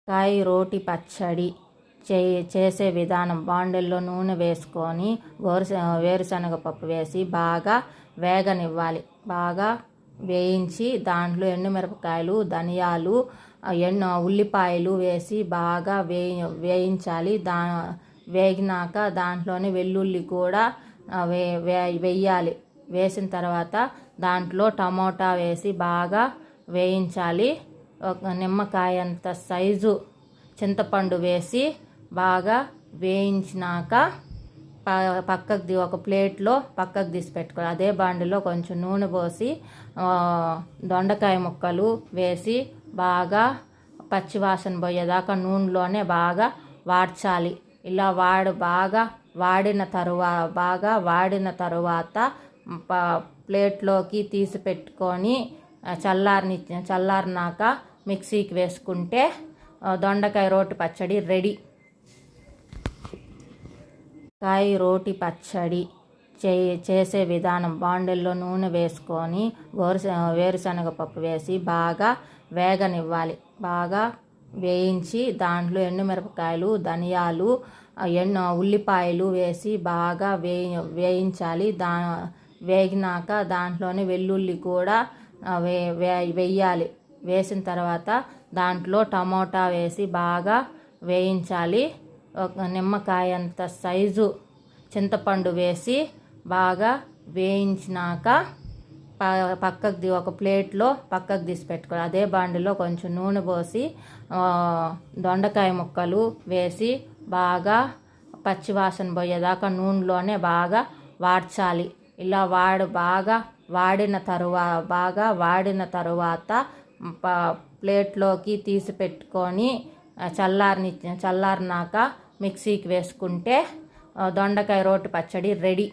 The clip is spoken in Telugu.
కాయ రోటి పచ్చడి చేసే విధానం. బాండిల్లో నూనె వేసుకొని వేరుశనగ పప్పు వేసి బాగా వేగనివ్వాలి. బాగా వేయించి దాంట్లో ఎండుమిరపకాయలు, ధనియాలు, ఉల్లిపాయలు వేసి బాగా వేయించాలి. వేగినాక దాంట్లోనే వెల్లుల్లి కూడా వేయాలి. వేసిన తర్వాత దాంట్లో టమోటా వేసి బాగా వేయించాలి. ఒక నిమ్మకాయ అంత సైజు చింతపండు వేసి బాగా వేయించినాక ఒక ప్లేట్లో పక్కకు తీసి పెట్టుకోవాలి. అదే బాండిలో కొంచెం నూనె పోసి దొండకాయ ముక్కలు వేసి బాగా పచ్చివాసన పోయేదాకా నూనెలోనే బాగా వాడ్చాలి. ఇలా బాగా వాడిన తరువాత ప్లేట్లోకి తీసి పెట్టుకొని చల్లారినాక మిక్సీకి వేసుకుంటే దొండకాయ రోటి పచ్చడి రెడీ. కాయ రోటి పచ్చడి చేసే విధానం. బాండిల్లో నూనె వేసుకొని వేరుశనగ పప్పు వేసి బాగా వేగనివ్వాలి. బాగా వేయించి దాంట్లో ఎండుమిరపకాయలు, ధనియాలు, ఉల్లిపాయలు వేసి బాగా వేయించాలి. వేగినాక దాంట్లోనే వెల్లుల్లి కూడా వేయాలి. వేసిన తర్వాత దాంట్లో టమోటా వేసి బాగా వేయించాలి. ఒక నిమ్మకాయ అంత సైజు చింతపండు వేసి బాగా వేయించినాక ఒక ప్లేట్లో పక్కకు తీసి పెట్టుకోవాలి. అదే బాండిలో కొంచెం నూనె పోసి దొండకాయ ముక్కలు వేసి బాగా పచ్చివాసన పోయేదాకా నూనెలోనే బాగా వాడ్చాలి. ఇలా బాగా వాడిన తరువాత ప్లేట్లోకి తీసి పెట్టుకొని చల్లారినాక మిక్సీకి వేసుకుంటే దొండకాయ రోటి పచ్చడి రెడీ.